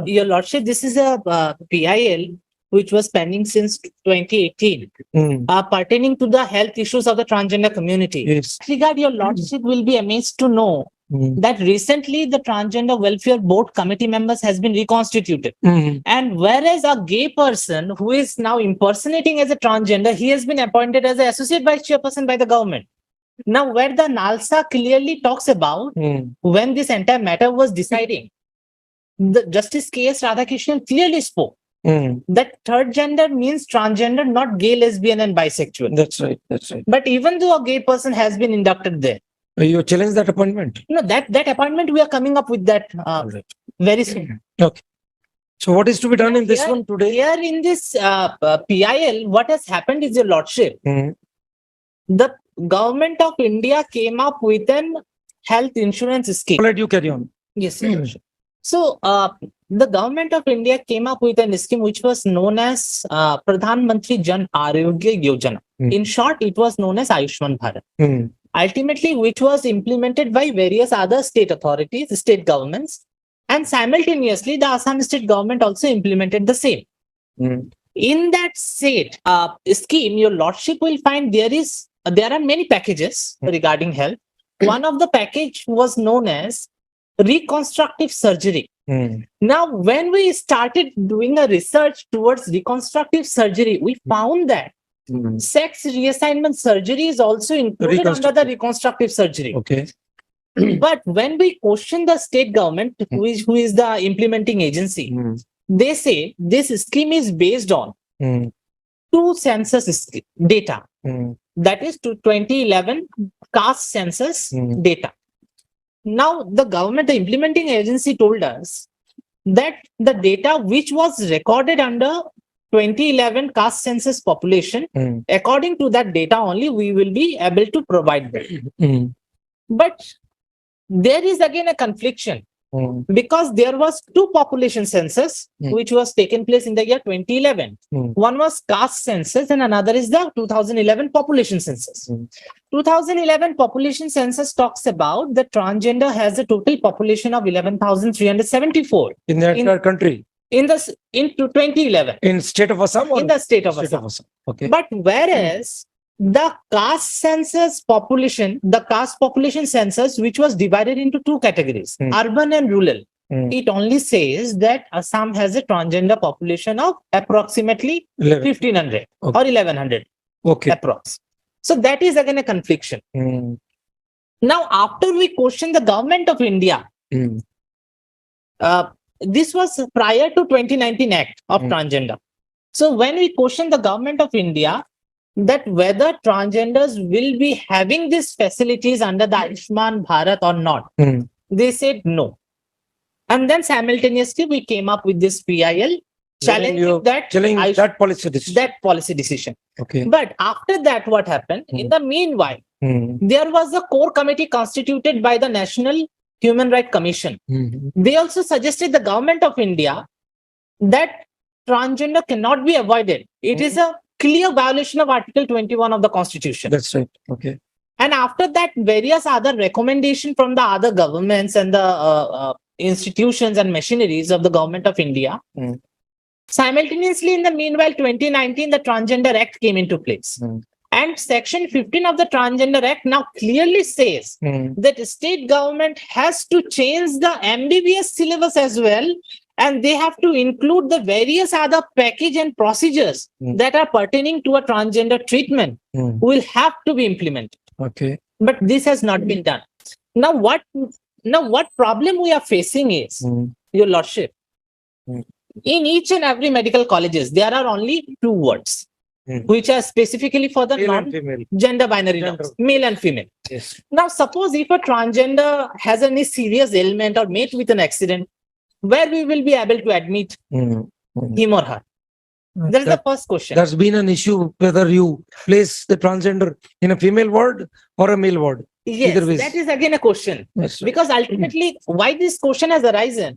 Your Lordship, this is a PIL which was pending since 2018, pertaining to the health issues of the transgender community. Yes. Regard, Your Lordship will be amazed to know that recently the Transgender Welfare Board committee members has been reconstituted. And whereas a gay person who is now impersonating as a transgender, he has been appointed as an associate vice chairperson by the government. Now, where the NALSA clearly talks about when this entire matter was deciding, the Justice K.S. Radhakrishnan clearly spoke that third gender means transgender, not gay, lesbian, and bisexual. That's right. That's right. But even though a gay person has been inducted there, You challenge that appointment? no, that appointment we are coming up with that very soon. Okay. So what is to be done in this Here- one today? Here in this PIL, what has happened is, Your Lordship, the government of India came up with an health insurance scheme. Let you carry on. Yes, Your Lordship. So the government of India came up with an scheme which was known as Pradhan Mantri Jan Arogya Yojana. In short, it was known as Ayushman Bharat. Ultimately, which was implemented by various other state authorities, state governments, and simultaneously the Assam state government also implemented the same. In that state scheme, Your Lordship will find there are many packages regarding health. One of the package was known as reconstructive surgery. Now, when we started doing a research towards reconstructive surgery, we found that sex reassignment surgery is also included under the reconstructive surgery. Okay. But when we question the state government, who is the implementing agency, they say this scheme is based on two census data. That is to 2011 caste census data. Now, the government, the implementing agency told us that the data which was recorded under 2011 caste census population, according to that data only, we will be able to provide them. But there is again a confliction because there was two population census which was taken place in the year 2011. One was caste census and another is the 2011 population census. 2011 population census talks about the transgender has a total population of 11,374 In the entire country? in 2011 In state of Assam? Or in the state of state Assam. of Assam. Okay. But whereas the caste census population, the caste population census, which was divided into two categories, urban and rural, it only says that Assam has a transgender population of approximately 1,500 or 1,100 Okay. approx. So that is again a confliction. Now, after we question the government of India, this was prior to 2019 Act of Transgender. So when we question the government of India that whether transgenders will be having these facilities under the Ayushman Bharat or not, they said no. And then simultaneously we came up with this PIL challenging that policy decision. policy decision. Okay. But after that, what happened? In the meanwhile, there was a core committee constituted by the National Human Rights Commission. They also suggested the government of India that transgender cannot be avoided. It is a clear violation of Article 21 of the Constitution. That's right. Okay. And after that, various other recommendations from the other governments and the institutions and machineries of the government of India. Simultaneously, in the meanwhile, 2019, the Transgender Act came into place. And Section 15 of the Transgender Act now clearly says that the state government has to change the MBBS syllabus as well, and they have to include the various other package and procedures that are pertaining to a transgender treatment will have to be implemented. Okay. But this has not been done. Now, what problem we are facing is, Your Lordship, in each and every medical colleges, there are only two words, which are specifically for the non-gender binary norms, male and female. Yes. Now, suppose if a transgender has any serious ailment or met with an accident, where we will be able to admit him or her? That is the first question. There's been an issue whether you place the transgender in a female ward or a male ward. Yes, that is again a question. Yes. Because ultimately, why this question has arisen?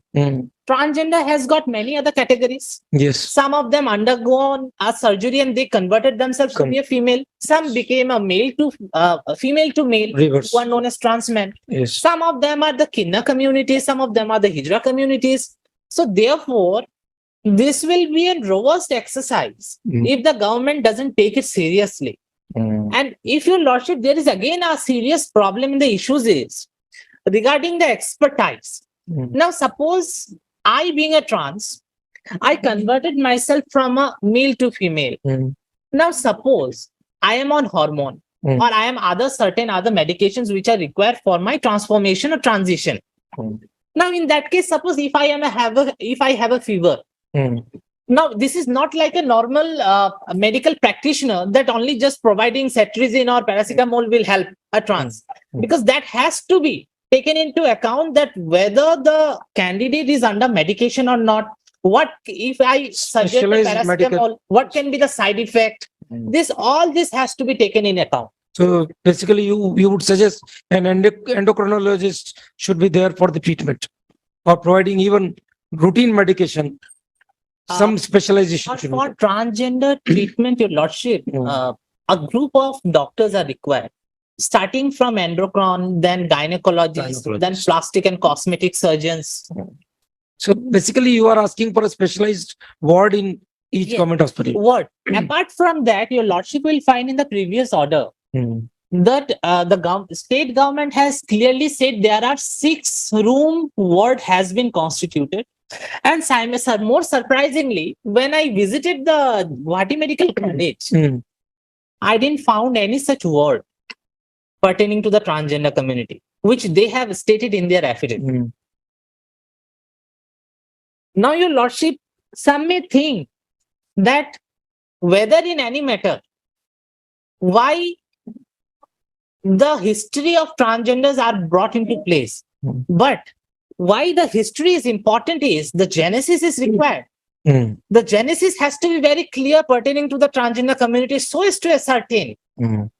Transgender has got many other categories. Yes. Some of them undergone a surgery and they converted themselves to be a female. Some became a female to male, Reverse. who are known as trans men. Yes. Some of them are the Kinna communities. Some of them are the Hijra communities. So therefore, this will be a robust exercise if the government doesn't take it seriously. And if your lordship, there is again a serious problem in the issues is regarding the expertise. Now, suppose I, being a trans, I converted myself from a male to female. Now, suppose I am on hormone or I am certain other medications which are required for my transformation or transition. Now, in that case, suppose if I have a fever. Now, this is not like a normal medical practitioner that only just providing cetirizine or paracetamol will help a trans, because that has to be taken into account that whether the candidate is under medication or not. What if I suggest the Specialized medical- paracetamol? What can be the side effect? All this has to be taken in account. So basically, you would suggest an endocrinologist should be there for the treatment or providing even routine medication. Some specialization should be For there. transgender treatment, your lordship, a group of doctors are required, starting from endocrine, then gynecologists, then plastic and cosmetic surgeons. So basically, you are asking for a specialized ward in each government hospital. What? Apart from that, your lordship will find in the previous order that the state government has clearly said there are 6-room ward has been constituted. And more surprisingly, when I visited the Guwahati Medical College, I didn't found any such word pertaining to the transgender community, which they have stated in their affidavit. Now, your lordship, some may think that whether in any matter, why the history of transgenders are brought into place, but why the history is important is the genesis is required. The genesis has to be very clear pertaining to the transgender community so as to ascertain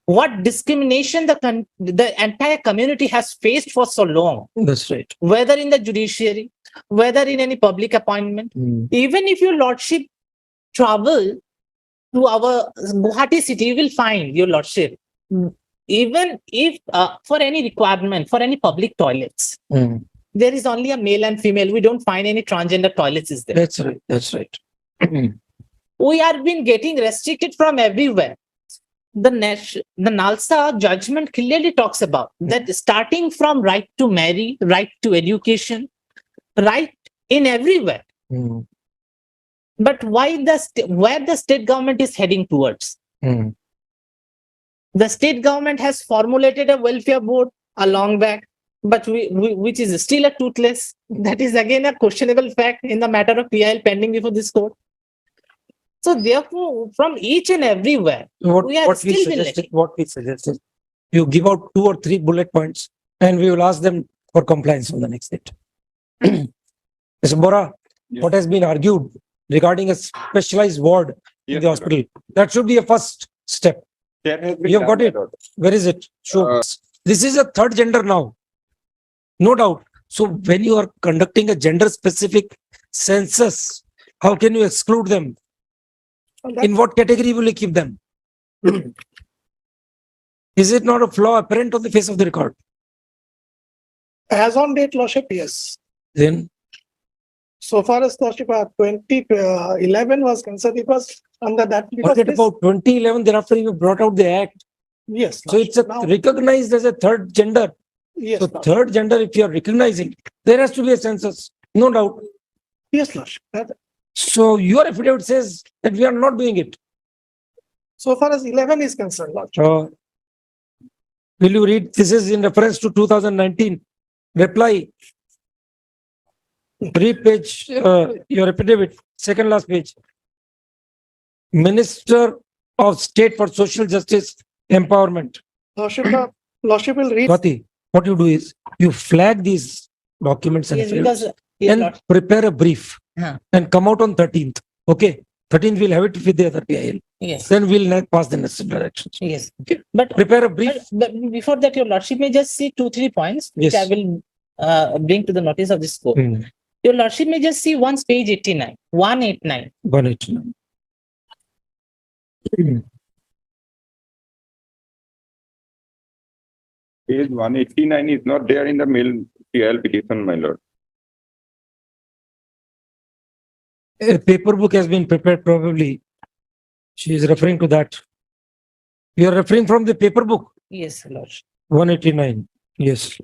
what discrimination the entire community has faced for so long. That's right. Whether in the judiciary, whether in any public appointment. Even if your lordship travel to our Guwahati city, you will find, your lordship, even if for any requirement, for any public toilets, there is only a male and female. We don't find any transgender toilets is there. That's right. That's right. We are been getting restricted from everywhere. The NALSA judgment clearly talks about that, starting from right to marry, right to education, right in everywhere. But why where the state government is heading towards? The state government has formulated a welfare board a long back, but which is still a toothless. That is again a questionable fact in the matter of PIL pending before this court. So therefore, from each and everywhere, What we suggested, you give out 2 or 3 bullet points, and we will ask them for compliance on the next date. Mr. Bora, what has been argued regarding a specialized ward in the hospital? That should be a first step. You have got it. Where is it? Show. This is a third gender now. No doubt. So when you are conducting a gender specific census, how can you exclude them? In what category will you keep them? Is it not a flaw apparent on the face of the record? As on date, lordship, yes. Then So far as lordship 2011 was concerned, it was under that. forget about 2011, thereafter you brought out the act. Yes. So it's recognized as a third gender. Yes. So third gender, if you are recognizing, there has to be a census, no doubt. Yes, lordship. So your affidavit says that we are not doing it. So far as 11 is concerned, lordship. Will you read? This is in reference to 2019. Reply. Read page, your affidavit, second last page. Minister of State for Social Justice Empowerment. Lordship will read. Swati, what you do is you flag these documents and affidavits and prepare a brief and come out on 13th. Okay. 13th we'll have it with the other PIL. Yes. Then we'll pass the necessary directions. Yes. Okay. But prepare a brief. But before that, your lordship may just see 2-3 points, which Yes. I will bring to the notice of this court. Your lordship may just see once page 89, 189. 189. Page 189 is not there in the mail PIL petition, my lord. A paper book has been prepared probably. She is referring to that. You are referring from the paper book, Yes, Lord. 189. Yes.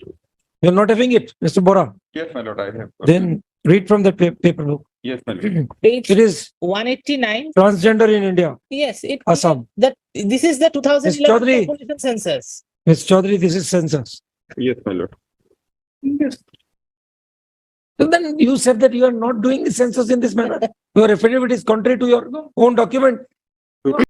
You are not having it, Mr. Bora. Yes, my lord, I have. Then read from the paper book. Yes, my lord. Page It is 189. transgender in India, Yes, it Assam. that this is the 2011 Chaudhary. population census. Ms. Chaudhary, this is census. Yes, my lord. Yes. So then you said that you are not doing the census in this manner. Your affidavit is contrary to your own document.